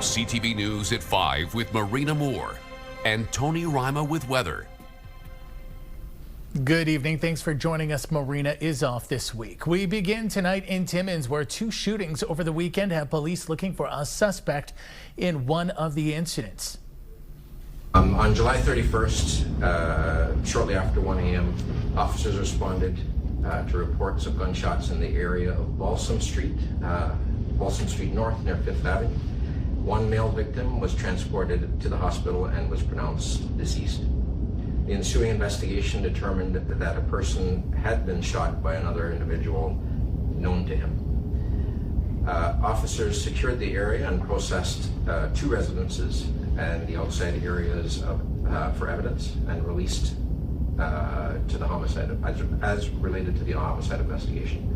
CTV News at 5 with Marina Moore and Tony Rima with weather. Good evening. Thanks for joining us. Marina is off this week. We begin tonight in Timmins, where two shootings over the weekend have police looking for a suspect in one of the incidents. On July 31st, shortly after 1 a.m., officers responded to reports of gunshots in the area of Balsam Street North near 5th Avenue. One male victim was transported to the hospital and was pronounced deceased. The ensuing investigation determined that a person had been shot by another individual known to him. Officers secured the area and processed two residences and the outside areas for evidence and released to the homicide as related to the homicide investigation.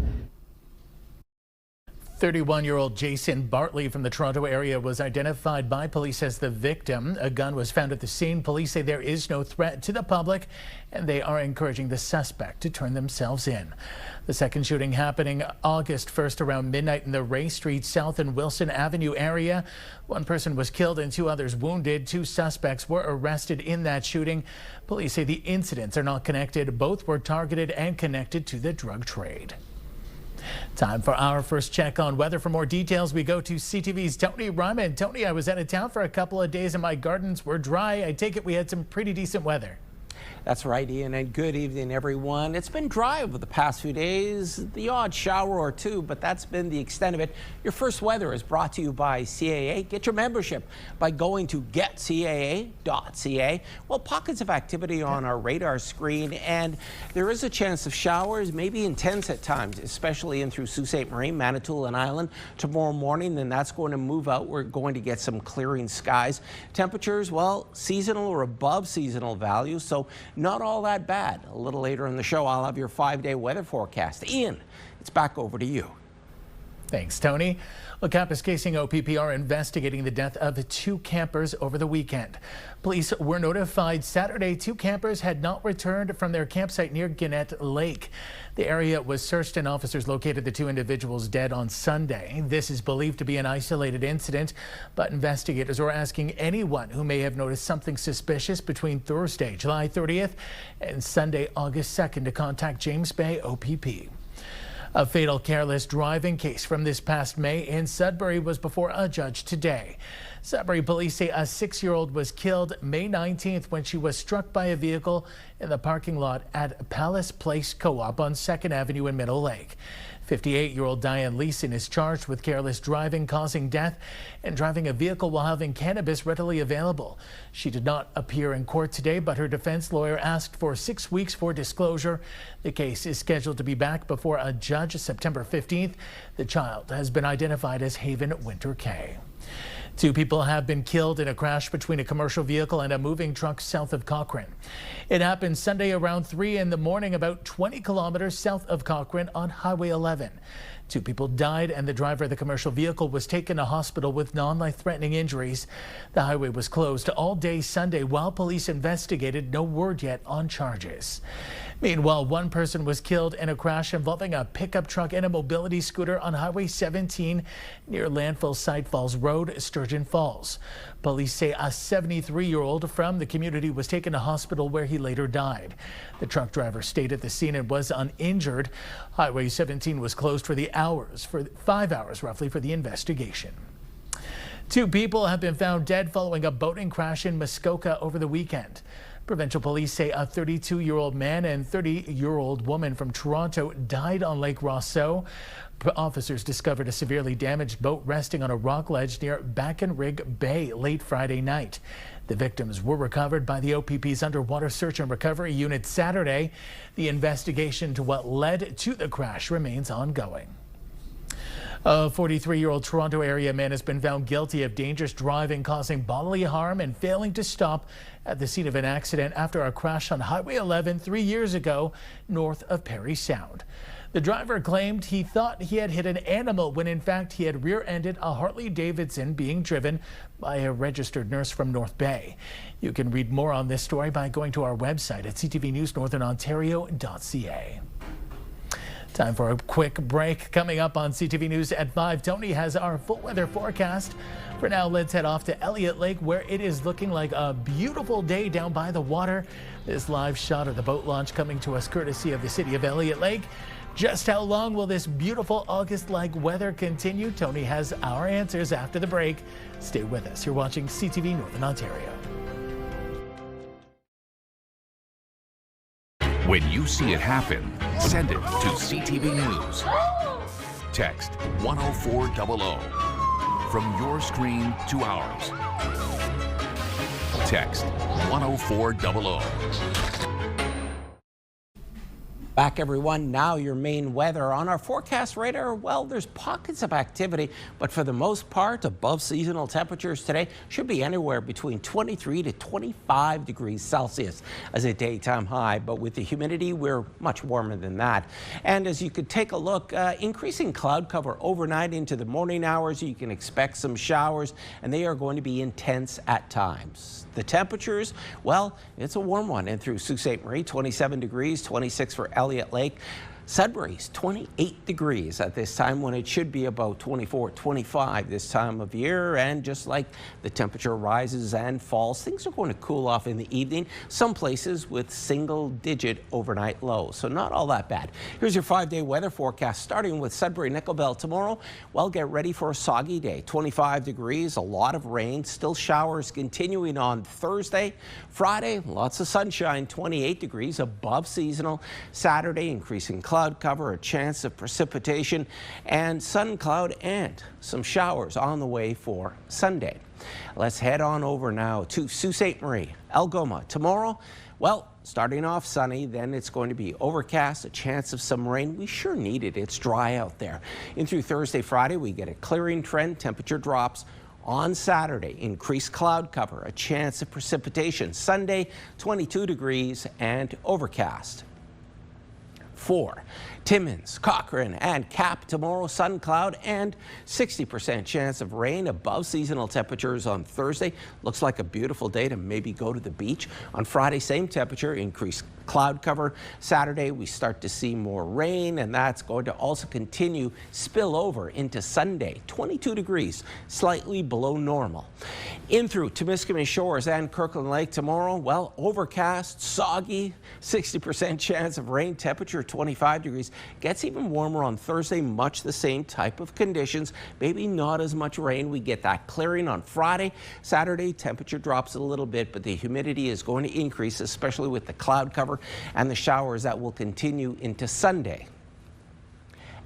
31-year-old Jason Bartley from the Toronto area was identified by police as the victim. A gun was found at the scene. Police say there is no threat to the public, and they are encouraging the suspect to turn themselves in. The second shooting happening August 1st around midnight in the Ray Street South and Wilson Avenue area. One person was killed and two others wounded. Two suspects were arrested in that shooting. Police say the incidents are not connected. Both were targeted and connected to the drug trade. Time for our first check on weather. For more details, we go to CTV's Tony Rima. And Tony, I was out of town for a couple of days and my gardens were dry. I take it we had some pretty decent weather. That's right, Ian, and good evening, everyone. It's been dry over the past few days, the odd shower or two, but that's been the extent of it. Your first weather is brought to you by CAA. Get your membership by going to getcaa.ca. Well, pockets of activity on our radar screen, and there is a chance of showers, maybe intense at times, especially in through Sault Ste. Marie, Manitoulin Island. Tomorrow morning, then that's going to move out. We're going to get some clearing skies. Temperatures, well, seasonal or above seasonal values, so not all that bad. A little later in the show, I'll have your 5-day weather forecast. Ian, it's back over to you. Thanks, Tony. Well, Kapuskasing OPP are investigating the death of two campers over the weekend. Police were notified Saturday two campers had not returned from their campsite near Gannett Lake. The area was searched and officers located the two individuals dead on Sunday. This is believed to be an isolated incident, but investigators are asking anyone who may have noticed something suspicious between Thursday, July 30th and Sunday, August 2nd to contact James Bay OPP. A fatal careless driving case from this past May in Sudbury was before a judge today. Sudbury police say a 6-year-old was killed May 19th when she was struck by a vehicle in the parking lot at Palace Place Co-op on 2nd Avenue in Middle Lake. 58-year-old Diane Leeson is charged with careless driving causing death and driving a vehicle while having cannabis readily available. She did not appear in court today, but her defense lawyer asked for 6 weeks for disclosure. The case is scheduled to be back before a judge September 15th. The child has been identified as Haven Winter K. Two people have been killed in a crash between a commercial vehicle and a moving truck south of Cochrane. It happened Sunday around 3 in the morning, about 20 kilometers south of Cochrane on Highway 11. Two people died and the driver of the commercial vehicle was taken to hospital with non-life-threatening injuries. The highway was closed all day Sunday while police investigated. No word yet on charges. Meanwhile, one person was killed in a crash involving a pickup truck and a mobility scooter on Highway 17 near landfill Side Falls Road, Sturgeon Falls. Police say a 73-year-old from the community was taken to hospital where he later died. The truck driver stayed at the scene and was uninjured. Highway 17 was closed for 5 hours roughly for the investigation. Two people have been found dead following a boating crash in Muskoka over the weekend. Provincial police say a 32-year-old man and 30-year-old woman from Toronto died on Lake Rousseau. Officers discovered a severely damaged boat resting on a rock ledge near Backenrig Bay late Friday night. The victims were recovered by the OPP's Underwater Search and Recovery Unit Saturday. The investigation to what led to the crash remains ongoing. A 43-year-old Toronto area man has been found guilty of dangerous driving, causing bodily harm and failing to stop at the scene of an accident after a crash on Highway 11 3 years ago north of Parry Sound. The driver claimed he thought he had hit an animal when in fact he had rear-ended a Harley-Davidson being driven by a registered nurse from North Bay. You can read more on this story by going to our website at ctvnews Northern Ontario.ca. Time for a quick break. Coming up on CTV News at 5, Tony has our full weather forecast. For now, let's head off to Elliott Lake, where it is looking like a beautiful day down by the water. This live shot of the boat launch coming to us courtesy of the city of Elliott Lake. Just how long will this beautiful August-like weather continue? Tony has our answers after the break. Stay with us. You're watching CTV Northern Ontario. When you see it happen, send it to CTV News. Text 10400. From your screen to ours. Text 10400. Back, everyone. Now your main weather on our forecast radar. Well, there's pockets of activity, but for the most part, above seasonal temperatures today should be anywhere between 23 to 25 degrees Celsius as a daytime high. But with the humidity, we're much warmer than that. And as you could take a look, increasing cloud cover overnight into the morning hours. You can expect some showers, and they are going to be intense at times. The temperatures, well, it's a warm one in through Sault Ste. Marie, 27 degrees, 26 for Elliott Lake. Sudbury's 28 degrees at this time when it should be about 24, 25 this time of year. And just like the temperature rises and falls, things are going to cool off in the evening. Some places with single-digit overnight lows, so not all that bad. Here's your 5-day weather forecast, starting with Sudbury, Nickel Belt tomorrow. Well, get ready for a soggy day. 25 degrees, a lot of rain, still showers continuing on Thursday. Friday, lots of sunshine, 28 degrees, above seasonal. Saturday, increasing cloud cover, a chance of precipitation, and sun cloud and some showers on the way for Sunday. Let's head on over now to Sault Ste. Marie, Algoma. Tomorrow, well, starting off sunny, then it's going to be overcast, a chance of some rain. We sure need it. It's dry out there. In through Thursday, Friday, we get a clearing trend. Temperature drops. On Saturday, increased cloud cover, a chance of precipitation. Sunday, 22 degrees and overcast. 4. Timmins, Cochrane, and Cap tomorrow, sun cloud and 60% chance of rain, above seasonal temperatures on Thursday. Looks like a beautiful day to maybe go to the beach. On Friday, same temperature, increased cloud cover. Saturday, we start to see more rain, and that's going to also continue spill over into Sunday. 22 degrees, slightly below normal. In through Timiskaming Shores and Kirkland Lake tomorrow, well, overcast, soggy, 60% chance of rain, temperature 25 degrees. Gets even warmer on Thursday, much the same type of conditions. Maybe not as much rain. We get that clearing on Friday. Saturday, temperature drops a little bit, but the humidity is going to increase, especially with the cloud cover and the showers that will continue into Sunday.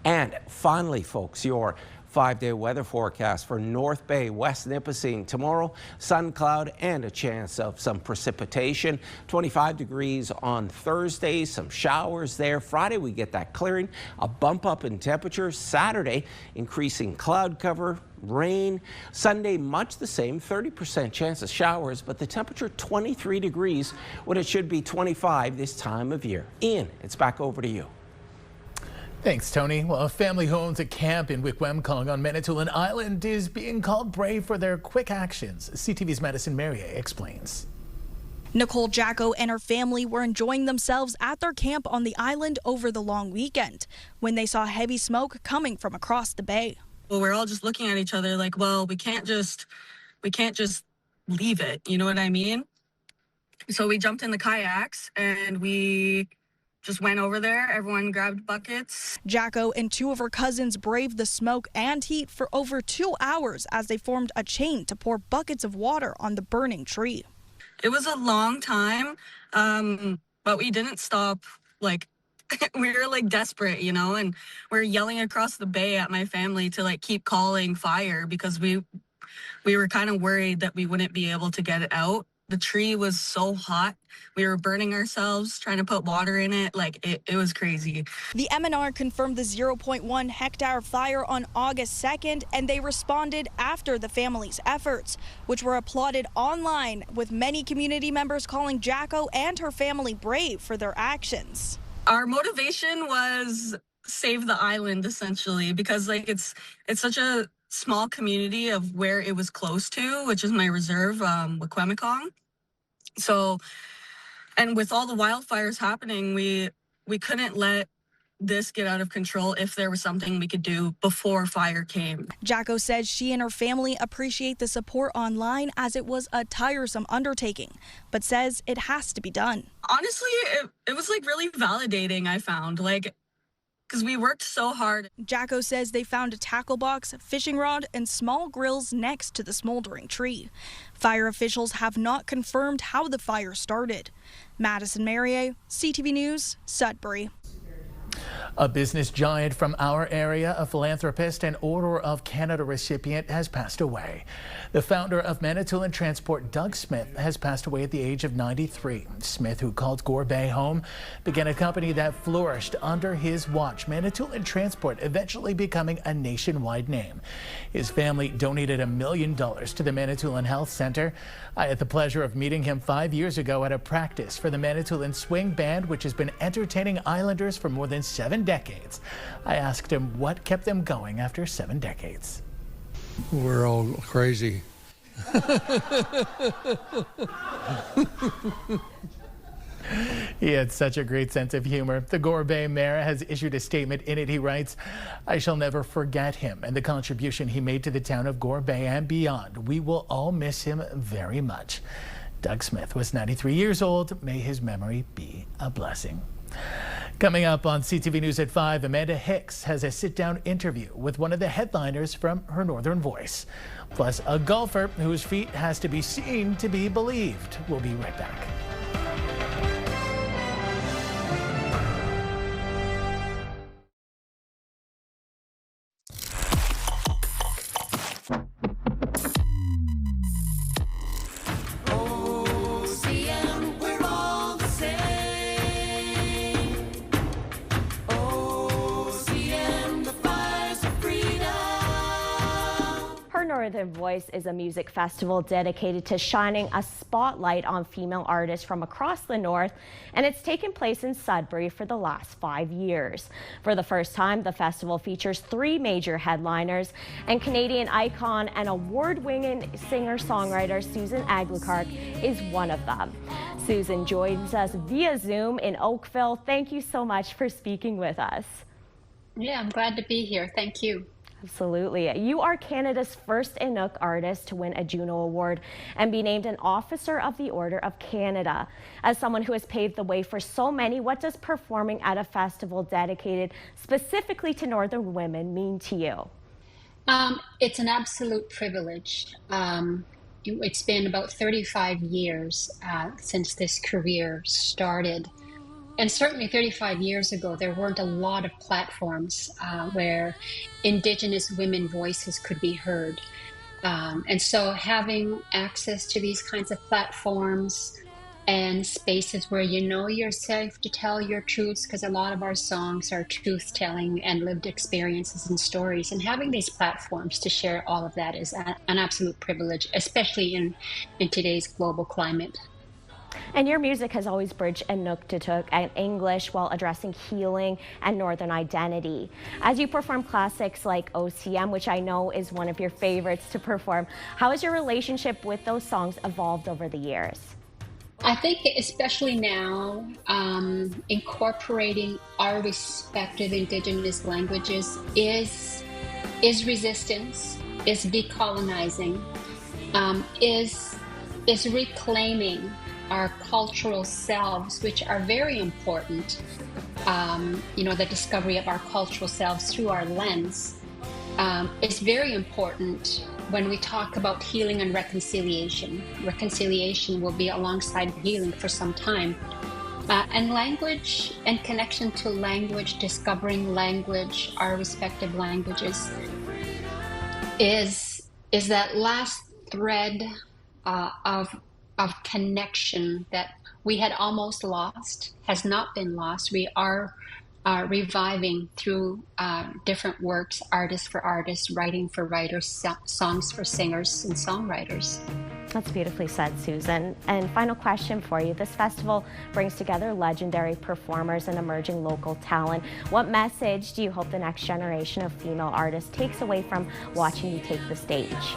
And finally, folks, your 5-day weather forecast for North Bay, West Nipissing. Tomorrow, sun cloud and a chance of some precipitation. 25 degrees on Thursday, some showers there. Friday, we get that clearing, a bump up in temperature. Saturday, increasing cloud cover, rain. Sunday, much the same, 30% chance of showers, but the temperature 23 degrees when it should be 25 this time of year. Ian, it's back over to you. Thanks, Tony. Well, a family who owns a camp in Wikwemkong on Manitoulin Island is being called brave for their quick actions. CTV's Madison Merrier explains. Nicole Jacko and her family were enjoying themselves at their camp on the island over the long weekend when they saw heavy smoke coming from across the bay. Well, we're all just looking at each other like, well, we can't just leave it. You know what I mean? So we jumped in the kayaks and we just went over there. Everyone grabbed buckets. Jacko and 2 of her cousins braved the smoke and heat for over 2 hours as they formed a chain to pour buckets of water on the burning tree. It was a long time, but we didn't stop. Like, we were like desperate, you know, and we're yelling across the bay at my family to like keep calling fire because we were kind of worried that we wouldn't be able to get it out. The tree was so hot. We were burning ourselves, trying to put water in it. Like, it was crazy. The MNR confirmed the 0.1 hectare fire on August 2nd, and they responded after the family's efforts, which were applauded online, with many community members calling Jacko and her family brave for their actions. Our motivation was save the island, essentially, because like it's such a small community of where it was close to, which is my reserve, Wikwemkong. So, and with all the wildfires happening, we couldn't let this get out of control if there was something we could do before fire came. Jacko says she and her family appreciate the support online as it was a tiresome undertaking, but says it has to be done. Honestly, it was like really validating, I found, like, because we worked so hard. Jacko says they found a tackle box, fishing rod, and small grills next to the smoldering tree. Fire officials have not confirmed how the fire started. Madison Marier, CTV News, Sudbury. A business giant from our area, a philanthropist and Order of Canada recipient, has passed away. The founder of Manitoulin Transport, Doug Smith, has passed away at the age of 93. Smith, who called Gore Bay home, began a company that flourished under his watch, Manitoulin Transport, eventually becoming a nationwide name. His family donated $1 million to the Manitoulin Health Center. I had the pleasure of meeting him 5 years ago at a practice for the Manitoulin Swing Band, which has been entertaining Islanders for more than 7 decades. I asked him what kept them going after 7 decades. We're all crazy. He had such a great sense of humor. The Gore Bay mayor has issued a statement. In it, he writes, "I shall never forget him and the contribution he made to the town of Gore Bay and beyond. We will all miss him very much." Doug Smith was 93 years old. May his memory be a blessing. Coming up on CTV News at 5, Amanda Hicks has a sit-down interview with one of the headliners from her Northern Voice. Plus, a golfer whose feat has to be seen to be believed. We'll be right back. Northern Voice is a music festival dedicated to shining a spotlight on female artists from across the North, and it's taken place in Sudbury for the last 5 years. For the first time, the festival features 3 major headliners, and Canadian icon and award-winning singer-songwriter Susan Aguilar is one of them. Susan joins us via Zoom in Oakville. Thank you so much for speaking with us. Yeah, I'm glad to be here. Thank you. Absolutely. You are Canada's first Inuk artist to win a Juno Award and be named an Officer of the Order of Canada. As someone who has paved the way for so many, what does performing at a festival dedicated specifically to Northern women mean to you? It's an absolute privilege. It's been about 35 years since this career started. And certainly 35 years ago, there weren't a lot of platforms where Indigenous women voices could be heard. And so having access to these kinds of platforms and spaces where you know you're safe to tell your truths, because a lot of our songs are truth-telling and lived experiences and stories. And having these platforms to share all of that is an absolute privilege, especially in today's global climate. And your music has always bridged Inuktitut and English while addressing healing and Northern identity. As you perform classics like OCM, which I know is one of your favorites to perform, how has your relationship with those songs evolved over the years? I think especially now, incorporating our respective Indigenous languages is resistance, is decolonizing, is reclaiming our cultural selves, which are very important. The discovery of our cultural selves through our lens is very important when we talk about healing and reconciliation. Reconciliation will be alongside healing for some time. And language and connection to language, discovering language, our respective languages, is that last thread of connection that we had almost lost, has not been lost. We are reviving through different works, artists for artists, writing for writers, songs for singers and songwriters. That's beautifully said, Susan. And final question for you. This festival brings together legendary performers and emerging local talent. What message do you hope the next generation of female artists takes away from watching you take the stage?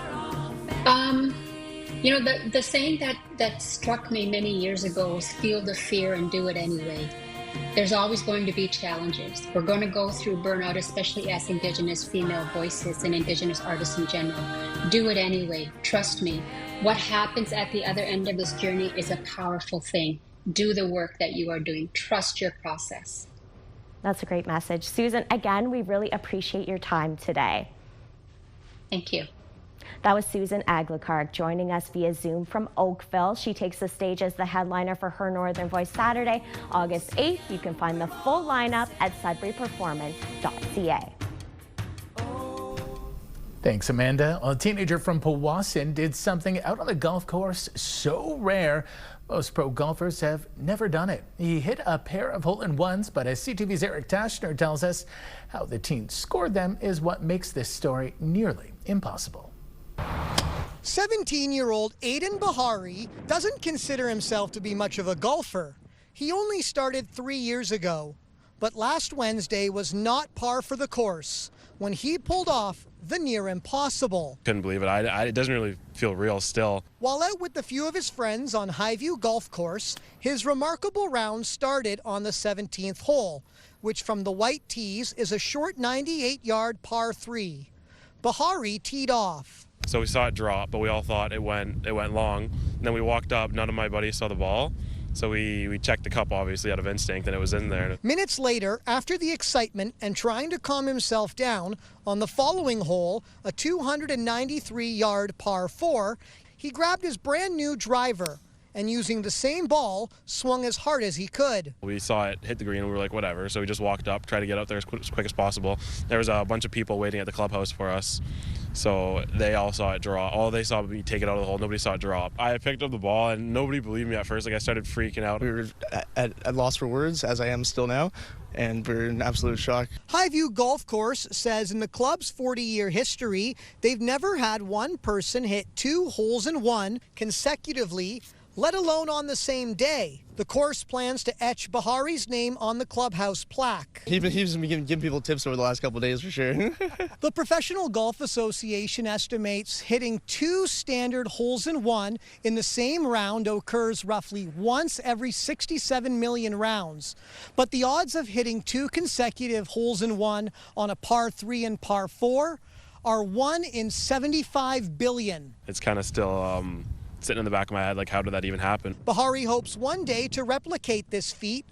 The saying that struck me many years ago was feel the fear and do it anyway. There's always going to be challenges. We're going to go through burnout, especially as Indigenous female voices and Indigenous artists in general. Do it anyway. Trust me. What happens at the other end of this journey is a powerful thing. Do the work that you are doing. Trust your process. That's a great message. Susan, again, we really appreciate your time today. Thank you. That was Susan Aglicarg joining us via Zoom from Oakville. She takes the stage as the headliner for Her Northern Voice Saturday, August 8th. You can find the full lineup at sudburyperformance.ca. Thanks, Amanda. A teenager from Powassan did something out on the golf course so rare, most pro golfers have never done it. He hit a pair of hole-in-ones, but as CTV's Eric Tashner tells us, how the teen scored them is what makes this story nearly impossible. 17-year-old Aiden Bahari doesn't consider himself to be much of a golfer. He only started 3 years ago, but last Wednesday was not par for the course when he pulled off the near impossible. Couldn't believe it. It doesn't really feel real still. While out with a few of his friends on Highview Golf Course, his remarkable round started on the 17th hole, which from the white tees is a short 98-yard par 3. Bahari teed off. So we saw it drop, but we all thought it went long. And then we walked up, none of my buddies saw the ball. So we checked the cup, obviously, out of instinct, and it was in there. Minutes later, after the excitement and trying to calm himself down, on the following hole, a 293-yard par 4, he grabbed his brand new driver and using the same ball, swung as hard as he could. We saw it hit the green and we were like, whatever. So we just walked up, tried to get up there as quick as possible. There was a bunch of people waiting at the clubhouse for us. So they all saw it draw. All they saw me take it out of the hole. Nobody saw it drop. I picked up the ball and nobody believed me at first. Like I started freaking out. We were at loss for words, as I am still now, and we're in absolute shock. Highview Golf Course says in the club's 40-year history, they've never had one person hit 2 holes in 1 consecutively, let alone on the same day. The course plans to etch Bahari's name on the clubhouse plaque. He's been giving people tips over the last couple of days for sure. The Professional Golf Association estimates hitting 2 standard holes in 1 in the same round occurs roughly once every 67 million rounds. But the odds of hitting 2 consecutive holes in 1 on a par 3 and par 4 are 1 in 75 billion. It's kind of still sitting in the back of my head, like, how did that even happen? Bahari hopes one day to replicate this feat,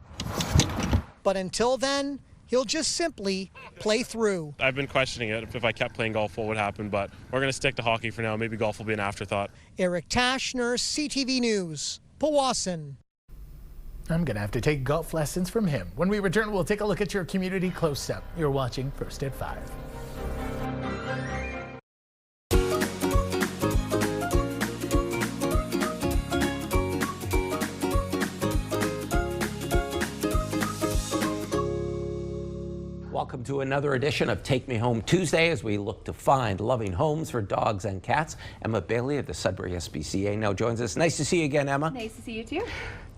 but until then, he'll just simply play through. I've been questioning it. If I kept playing golf, what would happen? But we're going to stick to hockey for now. Maybe golf will be an afterthought. Eric Tashner, CTV News, Powassan. I'm going to have to take golf lessons from him. When we return, we'll take a look at your community close-up. You're watching First at 5. Welcome to another edition of Take Me Home Tuesday as we look to find loving homes for dogs and cats. Emma Bailey of the Sudbury SPCA now joins us. Nice to see you again, Emma. Nice to see you too.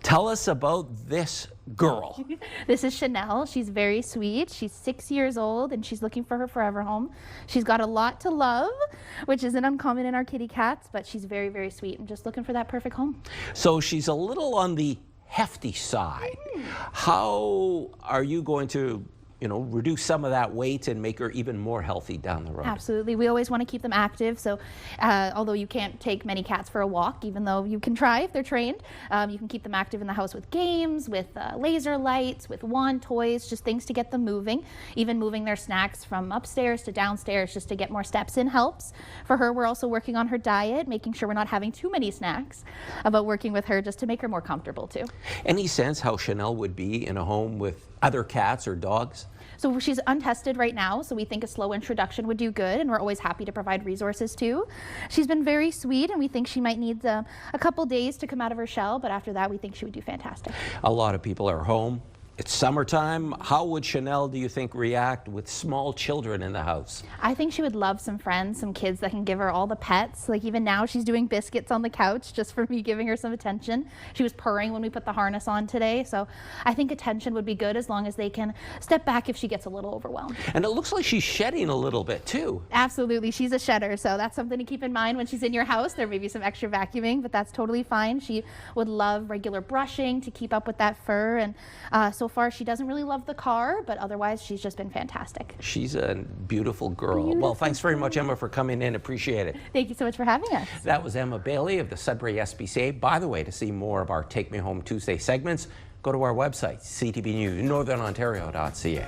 Tell us about this girl. This is Chanel. She's very sweet. She's 6 years old and she's looking for her forever home. She's got a lot to love, which isn't uncommon in our kitty cats, but she's very, very sweet and just looking for that perfect home. So she's a little on the hefty side. How are you going to reduce some of that weight and make her even more healthy down the road? Absolutely. We always want to keep them active. So although you can't take many cats for a walk, even though you can try if they're trained, you can keep them active in the house with games, with laser lights, with wand toys, just things to get them moving. Even moving their snacks from upstairs to downstairs just to get more steps in helps. For her, we're also working on her diet, making sure we're not having too many snacks, but working with her just to make her more comfortable too. Any sense how Chanel would be in a home with other cats or dogs? So she's untested right now, so we think a slow introduction would do good, and we're always happy to provide resources too. She's been very sweet, and we think she might need a couple days to come out of her shell, but after that we think she would do fantastic. A lot of people are home. It's summertime. How would Chanel, do you think, react with small children in the house? I think she would love some friends, some kids that can give her all the pets. Like even now she's doing biscuits on the couch just for me giving her some attention. She was purring when we put the harness on today. So I think attention would be good as long as they can step back if she gets a little overwhelmed. And it looks like she's shedding a little bit too. Absolutely. She's a shedder. So that's something to keep in mind when she's in your house. There may be some extra vacuuming, but that's totally fine. She would love regular brushing to keep up with that fur. And so So far, she doesn't really love the car, but otherwise, she's just been fantastic. She's a beautiful girl. Well, thanks very much, Emma, for coming in. Appreciate it. Thank you so much for having us. That was Emma Bailey of the Sudbury SPCA. By the way, to see more of our Take Me Home Tuesday segments, go to our website, CTV News Northern Ontario.ca.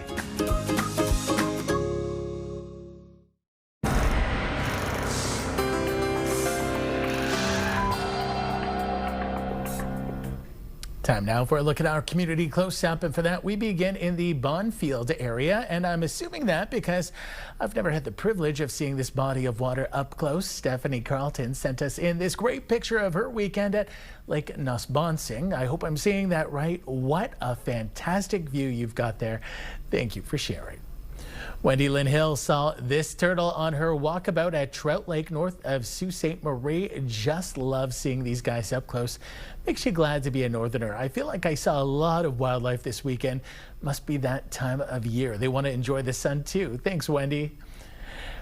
Time now for a look at our community close-up, and for that we begin in the Bonfield area, and I'm assuming that because I've never had the privilege of seeing this body of water up close. Stephanie Carlton sent us in this great picture of her weekend at Lake Nosbonsing. I hope I'm seeing that right. What a fantastic view you've got there. Thank you for sharing. Wendy Lynn Hill saw this turtle on her walkabout at Trout Lake north of Sault Ste. Marie. Just love seeing these guys up close. Makes you glad to be a northerner. I feel like I saw a lot of wildlife this weekend. Must be that time of year. They want to enjoy the sun too. Thanks, Wendy.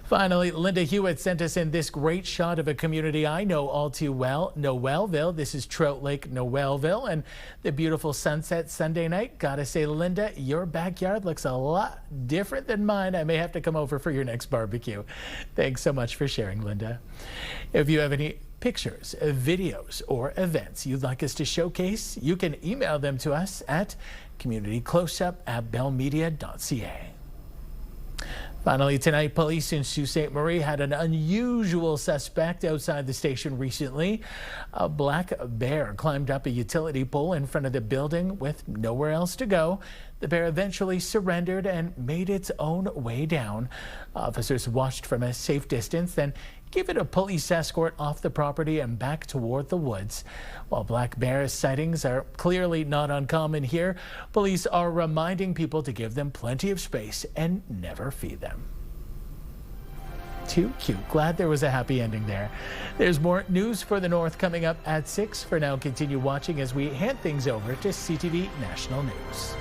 Finally, Linda Hewitt sent us in this great shot of a community I know all too well, Noelville. This is Trout Lake, Noelville, and the beautiful sunset Sunday night. Gotta say, Linda, your backyard looks a lot different than mine. I may have to come over for your next barbecue. Thanks so much for sharing, Linda. If you have any pictures, videos, or events you'd like us to showcase, you can email them to us at communitycloseup@bellmedia.ca. Finally tonight, police in Sault Ste. Marie had an unusual suspect outside the station recently. A black bear climbed up a utility pole in front of the building with nowhere else to go. The bear eventually surrendered and made its own way down. Officers watched from a safe distance, then gave it a police escort off the property and back toward the woods. While black bear sightings are clearly not uncommon here, police are reminding people to give them plenty of space and never feed them. Too cute. Glad there was a happy ending there. There's more news for the North coming up at 6. For now, continue watching as we hand things over to CTV National News.